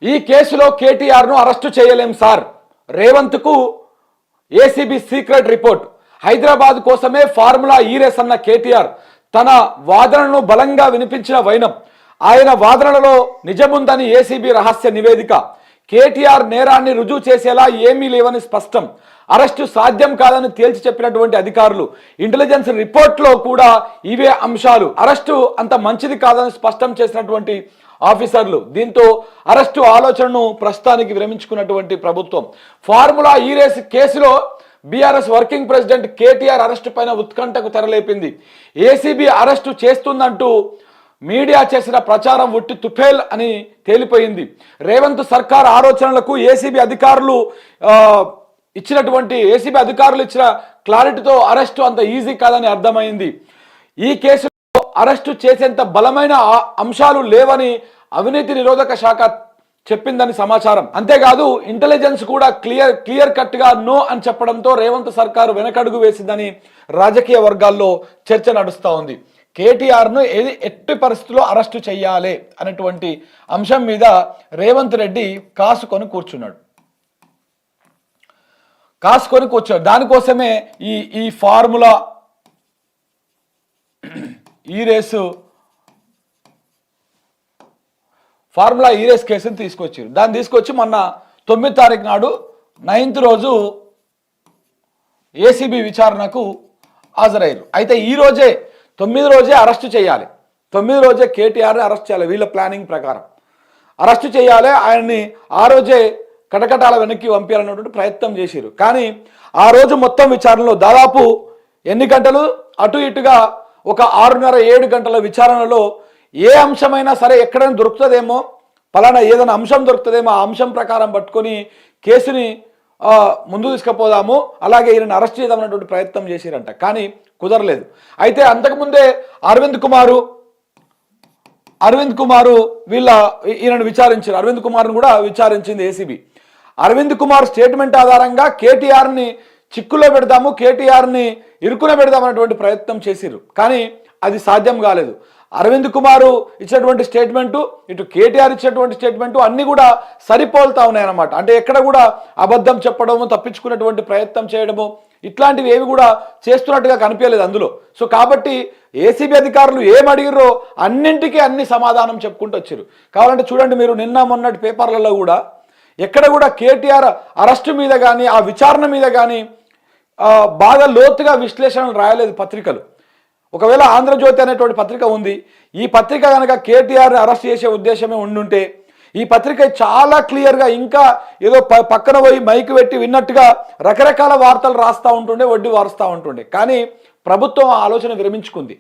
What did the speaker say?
ఈ కేసులో కేటీఆర్ను అరెస్టు చేయలేం సార్. రేవంత్కు ఏసీబీ సీక్రెట్ రిపోర్ట్. హైదరాబాద్ కోసమే ఫార్ములా ఈ రేస్ అన్న కేటీఆర్ తన వాదనను బలంగా వినిపించిన వైనం. ఆయన వాదనలలో నిజముందని ఏసీబీ రహస్య నివేదిక. కేటీఆర్ నేరాన్ని రుజువు చేసేలా ఏమీ లేవని స్పష్టం. అరెస్టు సాధ్యం కాదని తేల్చి చెప్పినటువంటి అధికారులు. ఇంటెలిజెన్స్ రిపోర్ట్లో కూడా ఇవే అంశాలు. అరెస్టు అంత మంచిది కాదని స్పష్టం చేసినటువంటి ఆఫీసర్లు. దీంతో అరెస్టు ఆలోచనను ప్రస్తుతానికి విరమించుకున్నటువంటి ప్రభుత్వం. ఫార్ములా ఈ రేస్ కేసులో BRS working president KTR arrest పైన ఉత్కంఠకు తెరలేపింది. ఏసీబీ అరెస్టు చేస్తుందంటూ మీడియా చేసిన ప్రచారం ఉట్టి తుఫేల్ అని తేలిపోయింది. రేవంత్ సర్కార్ ఆలోచనలకు ఏసీబీ అధికారులు ఇచ్చిన క్లారిటీతో అరెస్టు అంత ఈజీ కాదని అర్థమైంది. ఈ కేసులో అరెస్టు చేసేంత బలమైన అంశాలు లేవని అవినీతి నిరోధక శాఖ చెప్పిందని సమాచారం. అంతేకాదు ఇంటెలిజెన్స్ కూడా క్లియర్ కట్ గా నో అని చెప్పడంతో రేవంత్ సర్కారు వెనకడుగు వేసిందని రాజకీయ వర్గాల్లో చర్చ నడుస్తూ ఉంది. కేటీఆర్ను ఎట్టి పరిస్థితుల్లో అరెస్టు చేయాలి అనేటువంటి అంశం మీద రేవంత్ రెడ్డి కాసుకొని కూర్చున్నాడు. దానికోసమే ఈ ఫార్ములా ఈ రేస్ కేసుని తీసుకొచ్చారు. దాన్ని తీసుకొచ్చి మొన్న 9 తారీఖు నాడు 9th రోజు ఏసీబీ విచారణకు హాజరయ్యారు. అయితే ఈ రోజే 9 రోజే అరెస్టు చేయాలి. 9 రోజే కేటీఆర్ని అరెస్ట్ చేయాలి. వీళ్ళ ప్లానింగ్ ప్రకారం అరెస్టు చేయాలి. ఆయన్ని ఆ రోజే కటకటాల వెనక్కి పంపించాలన్నటువంటి ప్రయత్నం చేశారు. కానీ ఆ రోజు మొత్తం విచారణలో దాదాపు ఎన్ని గంటలు అటు ఇటుగా ఒక 6:30-7 గంటల విచారణలో ఏ అంశమైనా సరే ఎక్కడైనా దొరుకుతుందేమో, పలానా ఏదైనా అంశం దొరుకుతుందేమో, ఆ అంశం ప్రకారం పట్టుకొని కేసుని ముందు తీసుకుపోదాము, అలాగే ఈయనను అరెస్ట్ చేద్దామన్నటువంటి ప్రయత్నం చేశారంట. కానీ కుదరలేదు. అయితే అంతకుముందే అరవింద్ కుమారు ఈయనను విచారించారు. అరవింద్ కుమార్ను కూడా విచారించింది ఏసీబీ. అరవింద్ కుమార్ స్టేట్మెంట్ ఆధారంగా కేటీఆర్ని చిక్కులో పెడదాము, కేటీఆర్ని ఇరుకున పెడదాం అన్నటువంటి ప్రయత్నం చేసిరు. కానీ అది సాధ్యం కాలేదు. అరవింద్ కుమారు ఇచ్చినటువంటి స్టేట్మెంటు, ఇటు కేటీఆర్ ఇచ్చినటువంటి స్టేట్మెంటు అన్నీ కూడా సరిపోలుతా ఉన్నాయన్నమాట. అంటే ఎక్కడ కూడా అబద్ధం చెప్పడము, తప్పించుకున్నటువంటి ప్రయత్నం చేయడము, ఇట్లాంటివి ఏవి కూడా చేస్తున్నట్టుగా కనిపించలేదు అందులో. సో కాబట్టి ఏసీబీ అధికారులు ఏం అడిగిరో అన్నింటికీ అన్ని సమాధానం చెప్పుకుంటూ వచ్చారు. కావాలంటే చూడండి మీరు, నిన్న మొన్నటి పేపర్లలో కూడా ఎక్కడ కూడా కేటీఆర్ అరెస్టు మీద కానీ ఆ విచారణ మీద కానీ బాగా లోతుగా విశ్లేషణలు రాయలేదు పత్రికలు. ఒకవేళ ఆంధ్రజ్యోతి అనేటువంటి పత్రిక ఉంది. ఈ పత్రిక కనుక కేటీఆర్ని అరెస్ట్ చేసే ఉద్దేశమే ఉండుంటే ఈ పత్రిక చాలా క్లియర్గా ఇంకా ఏదో పక్కన పోయి మైక్ పెట్టి విన్నట్టుగా రకరకాల వార్తలు రాస్తూ ఉంటుండే, వడ్డీ వారుస్తూ ఉంటుండే. కానీ ప్రభుత్వం ఆ ఆలోచన విరమించుకుంది.